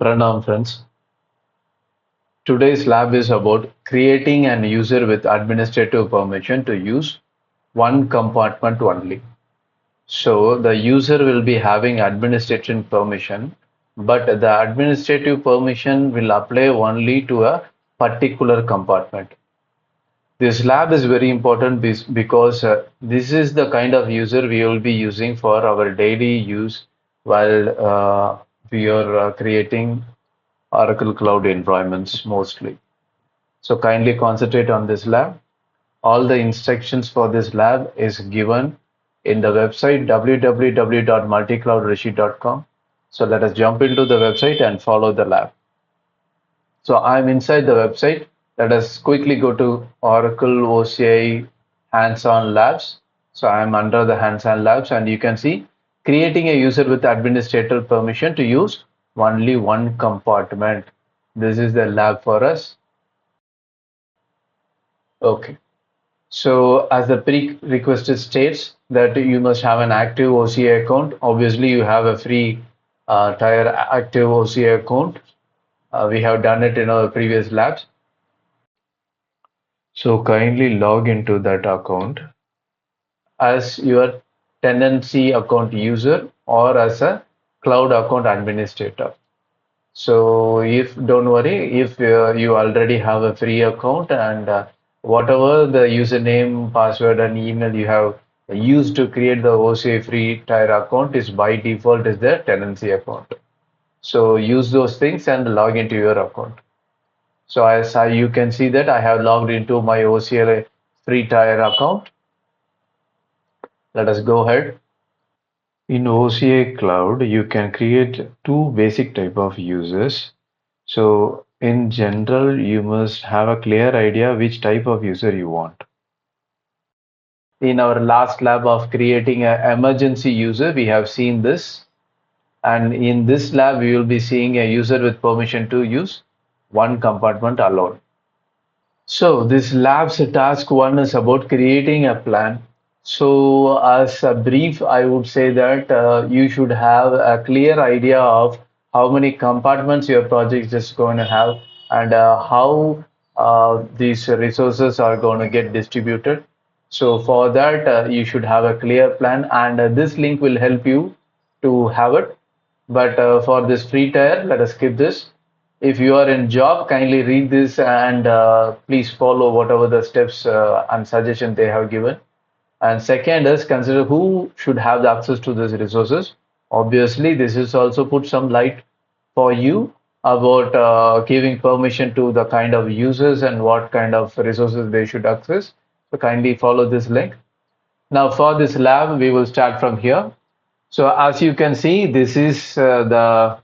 Pranam friends. Today's lab is about creating an user with administrative permission to use one compartment only. So the user will be having administration permission, but the administrative permission will apply only to a particular compartment. This lab is very important because this is the kind of user we will be using for our daily use while we are creating Oracle Cloud environments mostly. So kindly concentrate on this lab. All the instructions for this lab is given in the website www.multicloudrishi.com. So let us jump into the website and follow the lab. So I'm inside the website. Let us quickly go to Oracle OCI hands-on labs. So I'm under the hands-on labs and you can see creating a user with administrator permission to use only one compartment. This is the lab for us. Okay. So as the prerequisite states that you must have an active OCI account. Obviously, you have a free tier active OCI account. We have done it in our previous labs. So kindly log into that account as your tenancy account user or as a cloud account administrator. So if don't worry, if you already have a free account and whatever the username, password, and email you have used to create the OCI free tier account is by default is the tenancy account. So use those things and log into your account. So as you can see that I have logged into my OCI free tier account. Let us go ahead. In OCI Cloud, you can create two basic type of users. So in general, you must have a clear idea which type of user you want. In our last lab of creating an emergency user, we have seen this. And in this lab, we will be seeing a user with permission to use one compartment alone. So this lab's task one is about creating a plan. So as a brief, I would say that you should have a clear idea of how many compartments your project is going to have and how these resources are going to get distributed. So for that, you should have a clear plan and this link will help you to have it. But for this free tier, let us skip this. If you are in job, kindly read this and please follow whatever the steps and suggestions they have given. And second is consider who should have the access to these resources. Obviously, this is also put some light for you about giving permission to the kind of users and what kind of resources they should access. So kindly follow this link. Now for this lab, we will start from here. So as you can see, this is the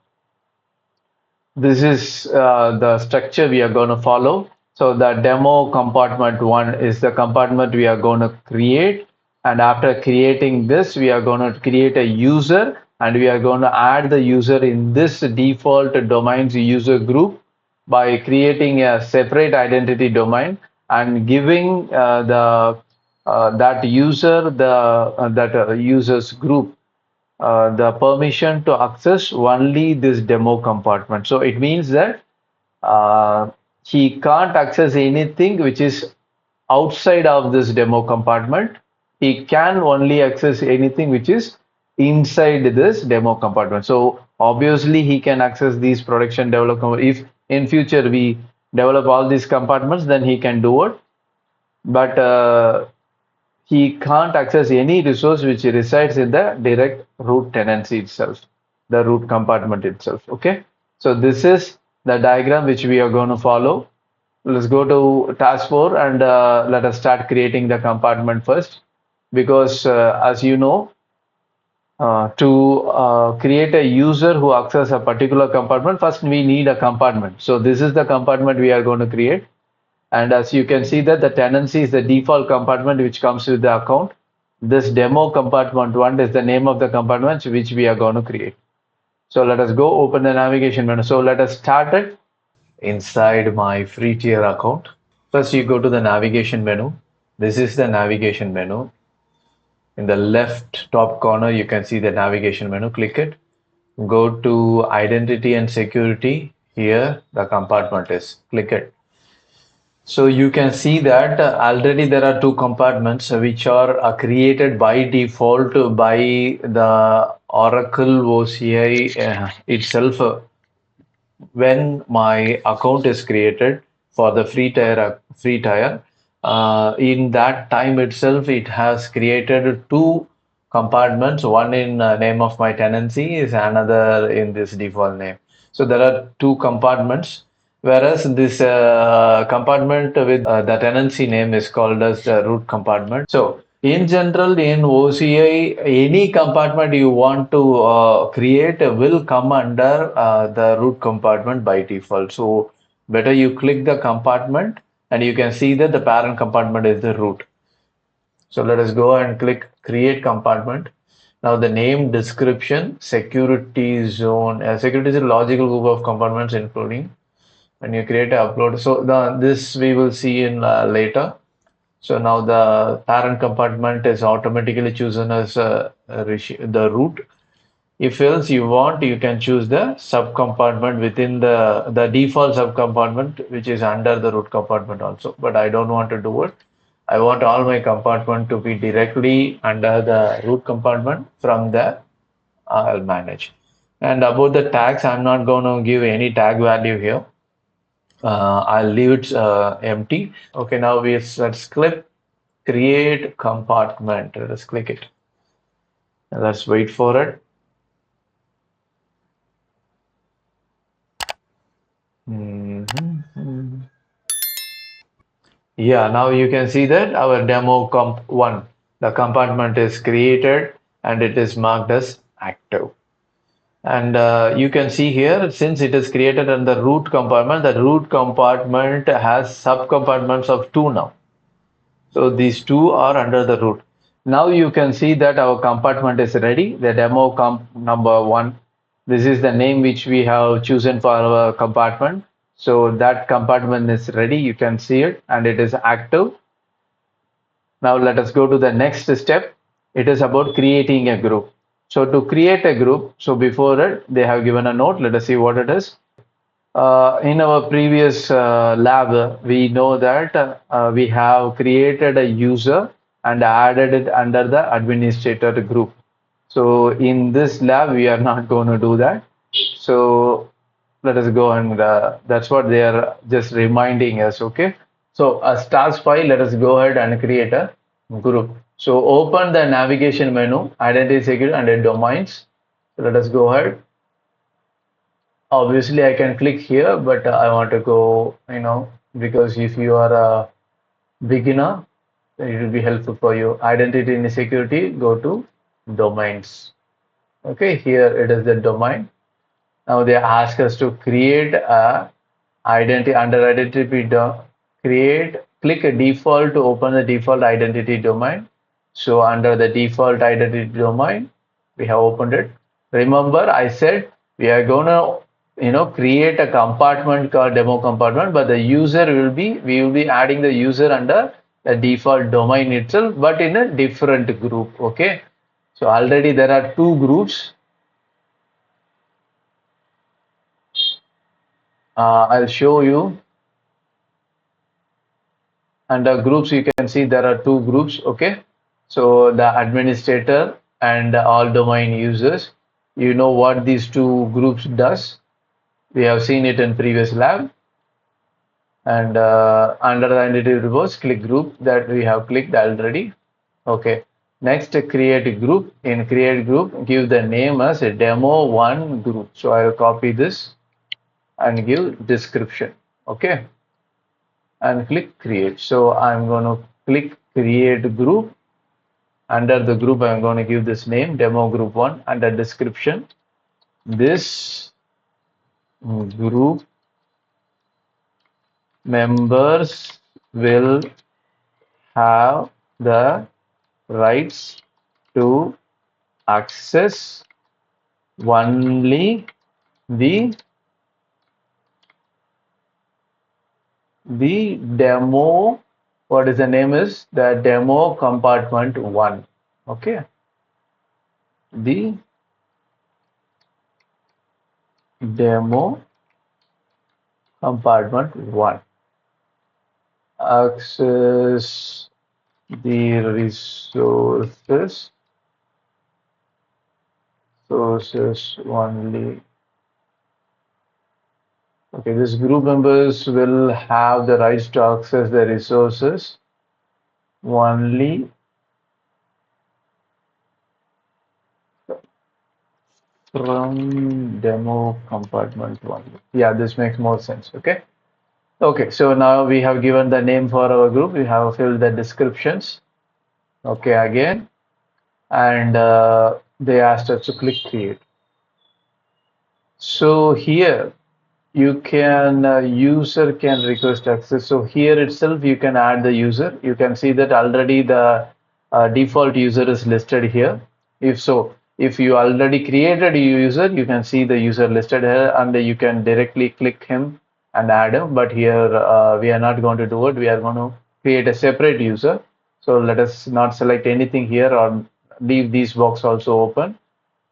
structure we are going to follow. So the demo compartment one is the compartment we are going to create. And after creating this, we are going to create a user and we are going to add the user in this default domains user group by creating a separate identity domain and giving that user that users group the permission to access only this demo compartment. So it means that he can't access anything which is outside of this demo compartment. He can only access anything which is inside this demo compartment. So obviously he can access these production development. If in future we develop all these compartments, then he can do it. But he can't access any resource which resides in the direct root tenancy itself, the root compartment itself. Okay, so this is the diagram which we are going to follow. Let's go to task 4 and let us start creating the compartment first, because as you know, to create a user who accesses a particular compartment, first we need a compartment. So this is the compartment we are going to create. And as you can see that the tenancy is the default compartment which comes with the account. This demo compartment one is the name of the compartment which we are going to create. So let us go open the navigation menu. So let us start it inside my free tier account. First you go to the navigation menu. This is the navigation menu. In the left top corner, you can see the navigation menu. Click it. Go to identity and security. Here the compartment is. Click it. So you can see that already there are two compartments which are created by default by the Oracle OCI itself. When my account is created for the free tier, in that time itself it has created two compartments, one in name of my tenancy is another in this default name. So there are two compartments, whereas this compartment with the tenancy name is called as the root compartment. So in general, in OCI, any compartment you want to create will come under the root compartment by default. So better you click the compartment and you can see that the parent compartment is the root. So let us go and click create compartment. Now the name, description, security zone. Security is a logical group of compartments including when you create an upload. So this we will see in later. So now the parent compartment is automatically chosen as the root. If else you want, you can choose the subcompartment within the default subcompartment, which is under the root compartment also. But I don't want to do it. I want all my compartment to be directly under the root compartment. From there, I'll manage. And about the tags, I'm not going to give any tag value here. I'll leave it empty. Okay, now let's click create compartment. Let's click it. Let's wait for it. Yeah, now you can see that our demo comp 1, the compartment is created and it is marked as active. And you can see here, since it is created in the root compartment, the root compartment has subcompartments of 2 now. So these two are under the root. Now you can see that our compartment is ready. The demo comp number 1. This is the name which we have chosen for our compartment. So that compartment is ready. You can see it and it is active. Now let us go to the next step. It is about creating a group. So to create a group, so before it, they have given a note. Let us see what it is. In our previous lab, we know that we have created a user and added it under the administrator group. So in this lab, we are not going to do that. So let us go and that's what they are just reminding us. Okay. So as task 5, let us go ahead and create a group. So open the navigation menu, identity, security, and domains. So let us go ahead. Obviously I can click here, but I want to go, because if you are a beginner, it will be helpful for you. Identity and security, go to domains. Okay, here it is the domain. Now they ask us to create a identity under identity click a default to open the default identity domain. So under the default identity domain, we have opened it. Remember, I said we are going to create a compartment called demo compartment, but the user we will be adding the user under the default domain itself, but in a different group. Okay, so already there are two groups. I'll show you. Under groups, you can see there are two groups. Okay, so the administrator and all domain users. You know what these two groups does. We have seen it in previous lab. And under the entity reverse, click group that we have clicked already. Okay, next create group. In create group, give the name as a demo1 group. So I will copy this and give description. Okay, and click create. So I'm going to click create group. Under the group, I'm going to give this name demo group 1. Under description, this group members will have the rights to access only the demo. What is the name is the demo compartment 1. Okay, the demo compartment 1. Access the sources only. Okay, this group members will have the rights to access the resources only from demo compartment 1. Yeah, this makes more sense. Okay. Okay, so now we have given the name for our group. We have filled the descriptions. Okay, again, and they asked us to click create. So here you can user can request access. So here itself you can add the user. You can see that already the default user is listed here. If so, if you already created a user, you can see the user listed here, and you can directly click him and add him. But here we are not going to do it. We are going to create a separate user. So let us not select anything here or leave these box also open.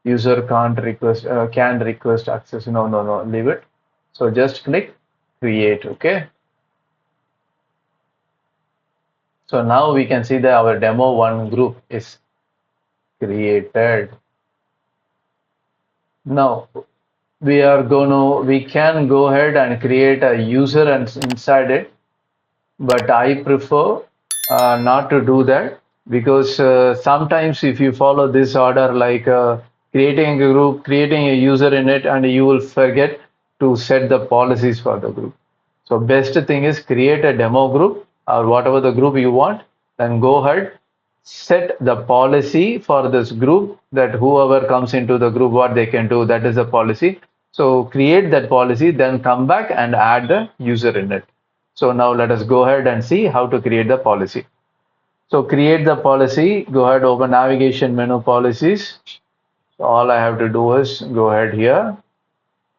User can't request can request access. No, leave it. So just click create. Okay, so now we can see that our demo 1 group is created. Now we can go ahead and create a user and inside it, but I prefer not to do that, because sometimes if you follow this order, like creating a group, creating a user in it, and you will forget to set the policies for the group. So best thing is create a demo group or whatever the group you want, then go ahead, set the policy for this group, that whoever comes into the group, what they can do, that is the policy. So create that policy, then come back and add the user in it. So now let us go ahead and see how to create the policy. So create the policy, go ahead, open navigation menu, policies. So all I have to do is go ahead here,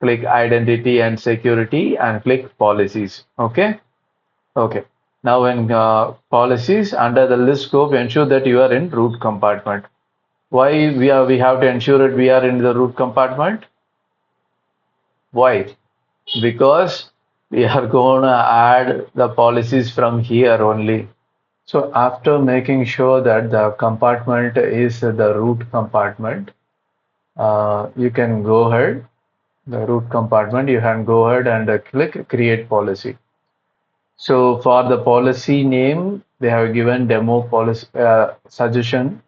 click identity and security, and click policies. Okay. Okay. Now in policies, under the list scope, ensure that you are in root compartment. Why we have to ensure that we are in the root compartment? Why? Because we are going to add the policies from here only. So after making sure that the compartment is the root compartment, you can go ahead, the root compartment, you can go ahead and click create policy. So for the policy name, they have given demo policy suggestion.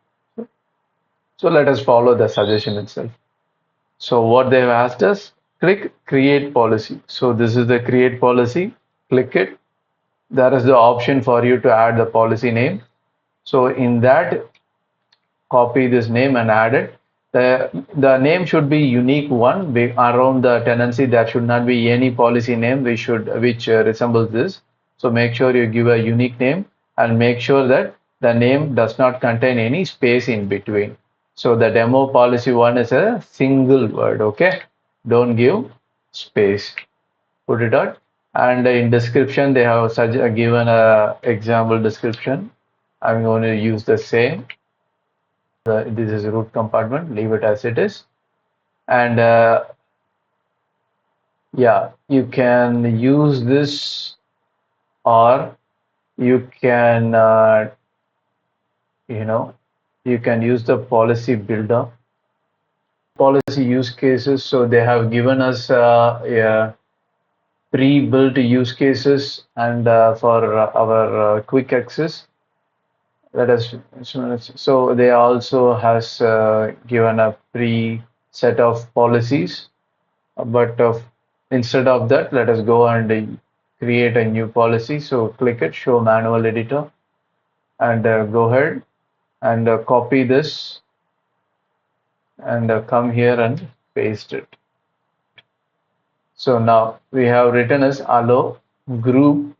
So let us follow the suggestion itself. So what they have asked us, click create policy. So this is the create policy, click it. There is the option for you to add the policy name. So in that, copy this name and add it. The name should be unique one around the tenancy. There should not be any policy name which resembles this. So make sure you give a unique name and make sure that the name does not contain any space in between. So the demo policy 1 is a single word. Okay, don't give space. Put it out. And in description they have given a example description. I'm going to use the same. This is root compartment, leave it as it is. And yeah, you can use this, or you can you can use the policy builder, policy use cases. So they have given us pre-built use cases, and for our quick access. Let us, so they also has given a pre set of policies, but instead of that, let us go and create a new policy. So click it, show manual editor, and go ahead and copy this and come here and paste it. So now we have written as allow group.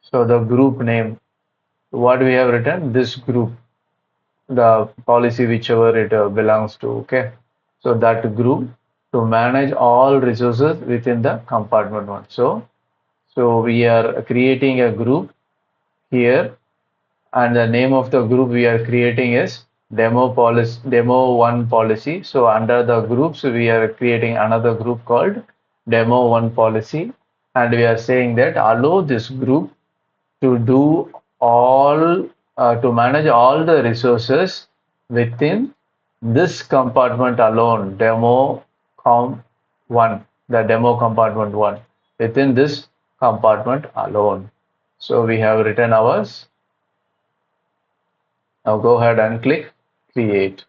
So the group name, what we have written, this group, the policy whichever it belongs to. Okay, so that group to manage all resources within the compartment 1. So we are creating a group here, and the name of the group we are creating is demo1 policy. So under the groups, we are creating another group called demo1 policy, and we are saying that allow this group to do all to manage all the resources within this compartment alone, demo com 1, the demo compartment 1, within this compartment alone. So we have written ours. Now go ahead and click create.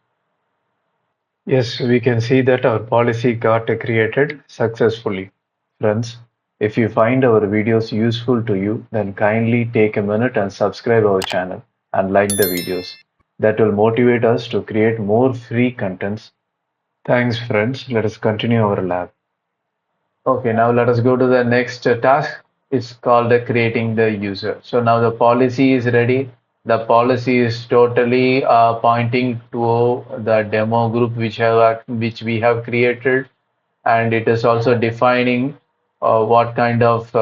Yes, we can see that our policy got created successfully. Friends, if you find our videos useful to you, then kindly take a minute and subscribe our channel and like the videos. That will motivate us to create more free contents. Thanks, friends. Let us continue our lab. Okay, now let us go to the next task. It's called creating the user. So now the policy is ready. The policy is totally pointing to the demo group which we have created, and it is also defining what kind of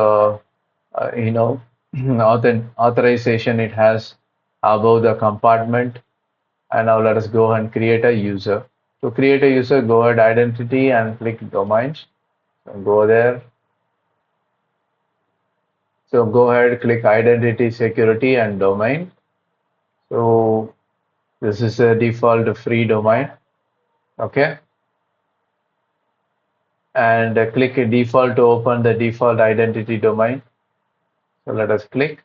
authorization it has above the compartment. And now let us go and create a user. To create a user, go ahead identity and click domains. So go there. So go ahead, click identity, security, and domain. So this is a default free domain. Okay. And click default to open the default identity domain. So let us click.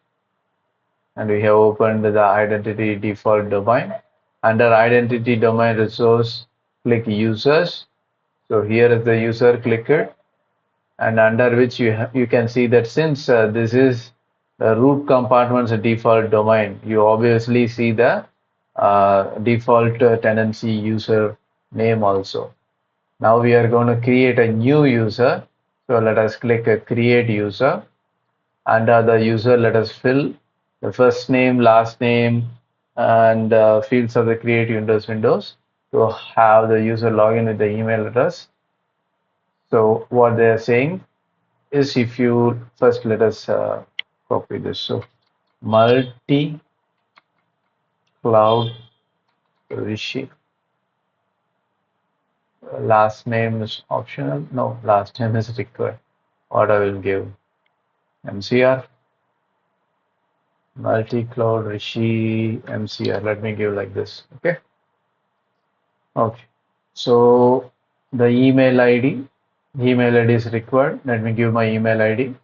And we have opened the identity default domain. Under identity domain resource, click users. So here is the user, click it. And under which you can see that since this is the root compartment's default domain, you obviously see the default tenancy user name also. Now we are going to create a new user. So let us click create user. Under the user, let us fill the first name, last name, and fields of the create windows to have the user login with the email address. So what they are saying is, if you first let us copy this. So multi-cloud Rishi. Last name is optional. No, last name is required. What I will give MCR. Multi-cloud Rishi MCR. Let me give like this. Okay. Okay. So the email ID is required. Let me give my email ID.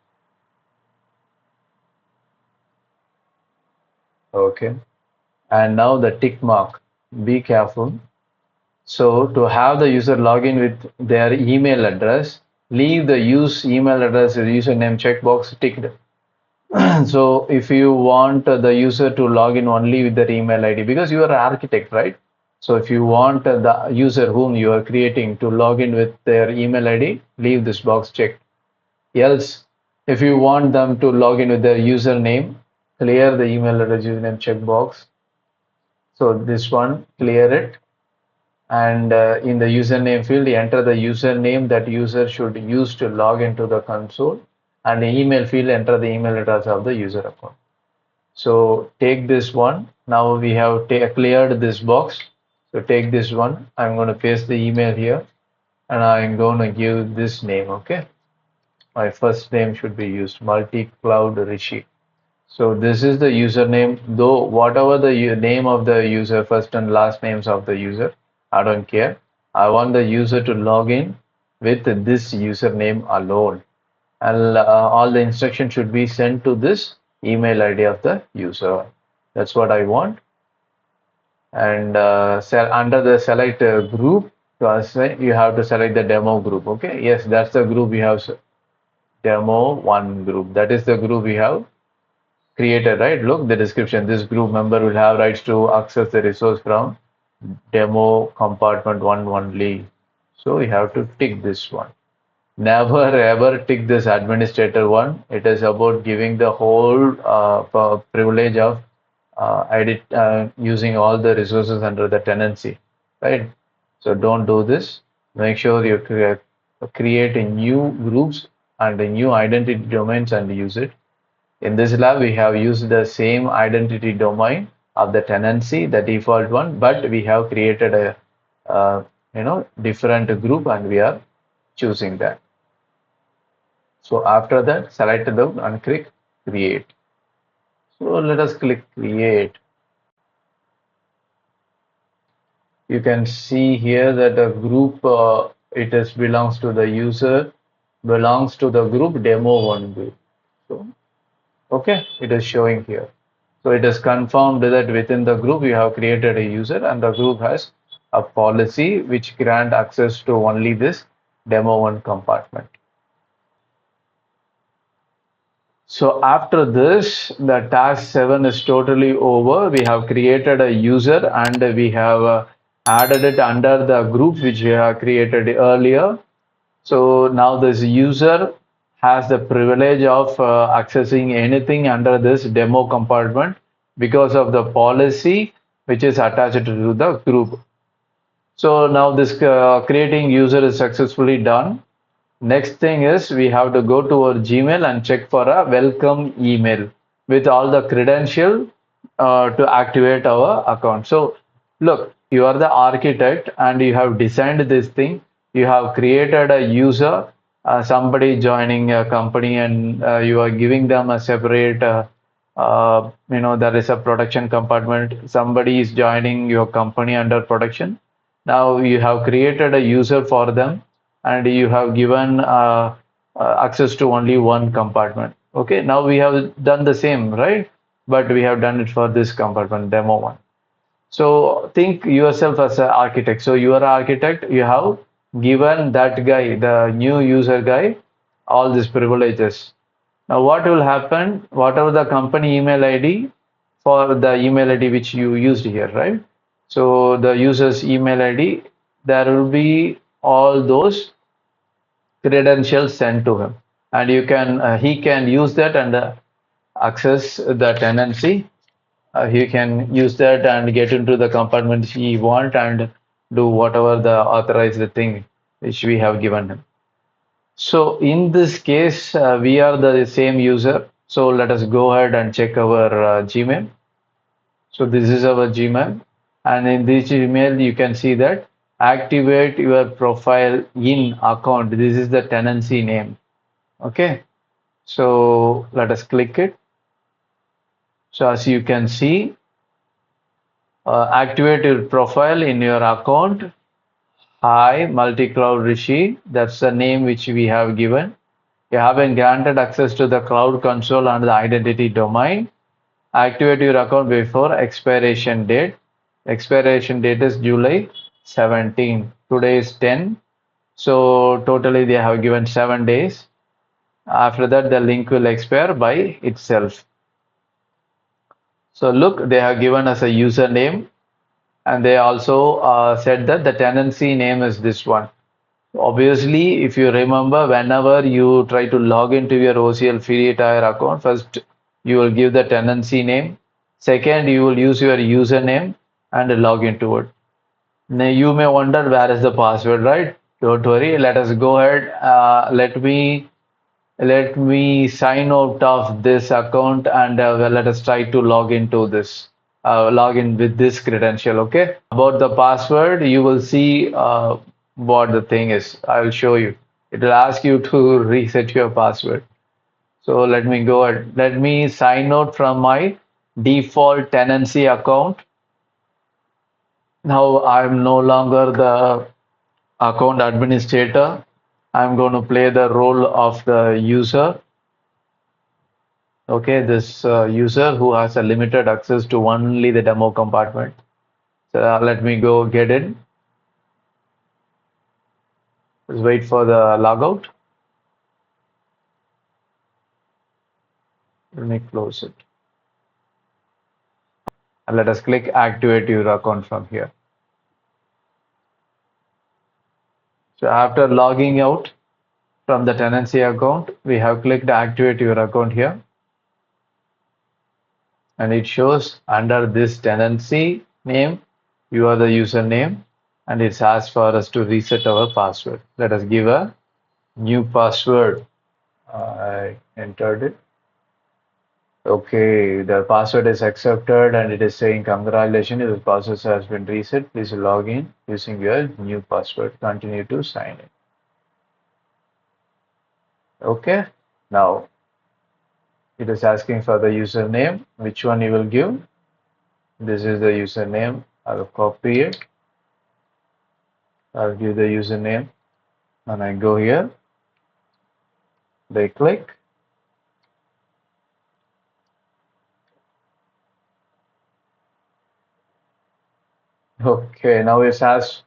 Okay. And now the tick mark. Be careful. So to have the user login with their email address, leave the use email address username checkbox ticked. So if you want the user to log in only with their email ID, because you are an architect, right? So if you want the user whom you are creating to log in with their email ID, leave this box checked. Else, if you want them to log in with their username, clear the email address username checkbox. So this one, clear it. And in the username field, enter the username that user should use to log into the console. And the email field, enter the email address of the user account. So take this one. Now we have cleared this box. So take this one. I'm going to paste the email here, and I'm going to give this name. Okay. My first name should be used, multi-cloud Rishi. So this is the username, though whatever the name of the user, first and last names of the user, I don't care. I want the user to log in with this username alone. And all the instructions should be sent to this email ID of the user. That's what I want. And under the select group, you have to select the demo group. Okay, yes, that's the group we have, demo one group. That is the group we have created, right? Look, the description. This group member will have rights to access the resource from demo compartment one only. So we have to tick this one. Never ever tick this administrator one. It is about giving the whole privilege of using all the resources under the tenancy, right? So don't do this. Make sure you create a new groups and a new identity domains and use it. In this lab, we have used the same identity domain of the tenancy, the default one, but we have created a different group and we are choosing that. So after that, select it out and click create. So let us click create. You can see here that the group belongs to the user, belongs to the group demo1 group. So okay, it is showing here. So it is confirmed that within the group you have created a user and the group has a policy which grant access to only this demo1 compartment. So after this, the task 7 is totally over. We have created a user and we have added it under the group which we have created earlier. So now this user has the privilege of accessing anything under this demo compartment because of the policy which is attached to the group. So now this creating user is successfully done. Next thing is we have to go to our Gmail and check for a welcome email with all the credential to activate our account. So look, you are the architect and you have designed this thing. You have created a user, somebody joining a company, and you are giving them a separate, there is a production compartment. Somebody is joining your company under production. Now you have created a user for them and you have given access to only one compartment. Okay, now we have done the same, right? But we have done it for this compartment, demo one. So think yourself as an architect. So you are an architect, you have given that guy, the new user guy, all these privileges. Now what will happen, whatever the company email ID for the email ID which you used here, right? So the user's email ID, there will be all those credentials sent to him, and he can use that and access the tenancy. He can use that and get into the compartments he want and do whatever the authorized thing which we have given him. So in this case, we are the same user. So let us go ahead and check our Gmail. So this is our Gmail, and in this Gmail you can see that activate your profile in account. This is the tenancy name. Okay, so let us click it. So as you can see, activate your profile in your account. Hi, multi-cloud Rishi. That's the name which we have given. You have been granted access to the cloud console and the identity domain. Activate your account before expiration date. Expiration date is July 17. Today is 10. So totally they have given 7 days. After that, the link will expire by itself. So look, they have given us a username, and they also said that the tenancy name is this one. Obviously, if you remember, whenever you try to log into your OCL free tire account, first you will give the tenancy name. Second, you will use your username and log into it. Now you may wonder where is the password, right? Don't worry. Let us go ahead. Let me sign out of this account and well, let us try to log into this. Log in with this credential. Okay. About the password, you will see what the thing is. I will show you. It will ask you to reset your password. So let me go ahead. Let me sign out from my default tenancy account. Now I'm no longer the account administrator. I'm going to play the role of the user. Okay, this user who has a limited access to only the demo compartment. So let me go get in. Let's wait for the logout. Let me close it. And let us click activate your account from here. So after logging out from the tenancy account, we have clicked activate your account here. And it shows under this tenancy name, you are the username, and it's asked for us to reset our password. Let us give a new password. I entered it. Okay, the password is accepted and it is saying congratulations, your password has been reset. Please log in using your new password. Continue to sign in. Okay, now it is asking for the username. Which one you will give? This is the username. I'll copy it. I'll give the username and I go here. They click. Okay, now it asks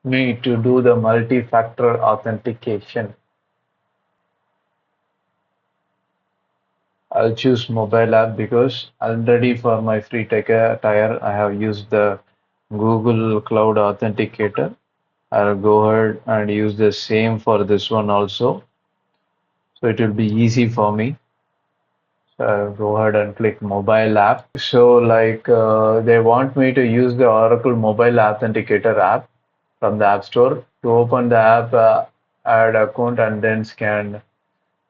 me to do the multi-factor authentication. I'll choose mobile app because already for my free tier I have used the Google Cloud Authenticator. I'll go ahead and use the same for this one also. So it will be easy for me. So I'll go ahead and click mobile app. So they want me to use the Oracle Mobile Authenticator app from the App Store. To open the app, add account and then scan.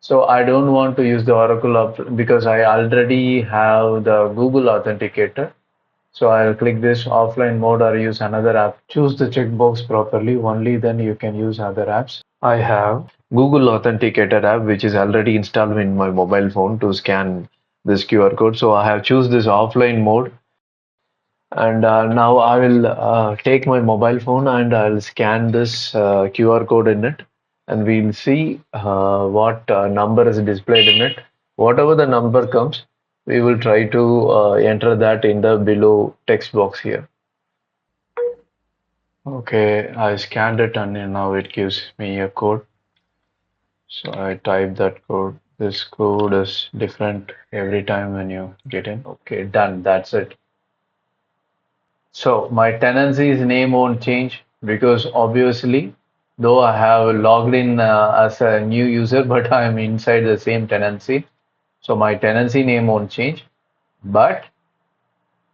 So I don't want to use the Oracle because I already have the Google Authenticator. So I'll click this offline mode or use another app. Choose the checkbox properly. Only then you can use other apps. I have Google Authenticator app, which is already installed in my mobile phone to scan this QR code. So I have choose this offline mode. And now I will take my mobile phone and I'll scan this QR code in it, and we'll see what number is displayed in it. Whatever the number comes, we will try to enter that in the below text box here. Okay, I scanned it and now it gives me a code. So I type that code. This code is different every time when you get in. Okay, done. That's it. So my tenancy's name won't change because obviously, though I have logged in as a new user, but I'm inside the same tenancy. So my tenancy name won't change. But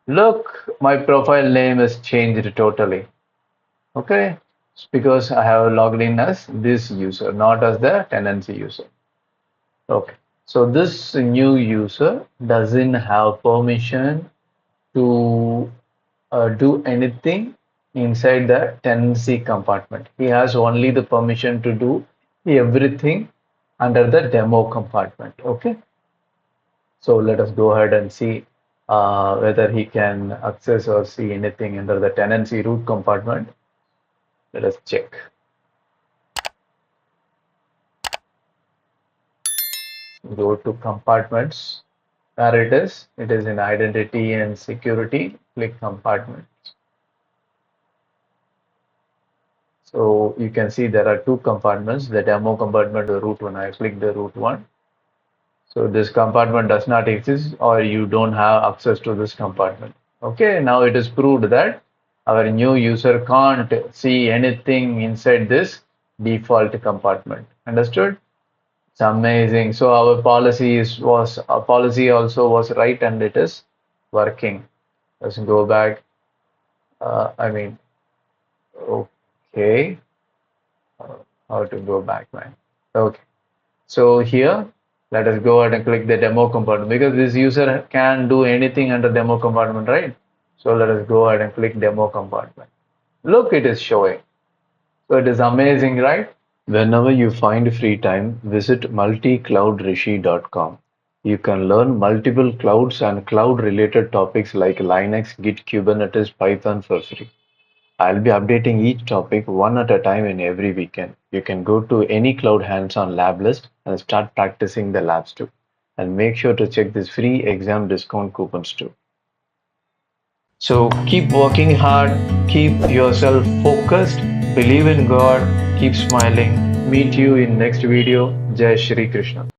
look, my profile name is changed totally. Okay, it's because I have logged in as this user, not as the tenancy user. Okay, so this new user doesn't have permission to do anything inside the tenancy compartment. He has only the permission to do everything under the demo compartment. Okay, so let us go ahead and see whether he can access or see anything under the tenancy root compartment. Let us check. Go to compartments. Where it is in identity and security. Click compartment. So you can see there are two compartments, the demo compartment, the root one. I click the root one. So this compartment does not exist or you don't have access to this compartment. Okay, now it is proved that our new user can't see anything inside this default compartment. Understood? It's amazing. So our policy also was right and it is working. Let's go back. I mean, okay. How to go back, man? Okay. So here, let us go ahead and click the demo compartment because this user can do anything under demo compartment, right? So let us go ahead and click demo compartment. Look, it is showing. So it is amazing, right? Whenever you find free time, visit multicloudrishi.com. You can learn multiple clouds and cloud-related topics like Linux, Git, Kubernetes, Python for free. I'll be updating each topic one at a time in every weekend. You can go to any cloud hands-on lab list and start practicing the labs too. And make sure to check this free exam discount coupons too. So keep working hard, keep yourself focused, believe in God, keep smiling. Meet you in next video. Jai Shri Krishna.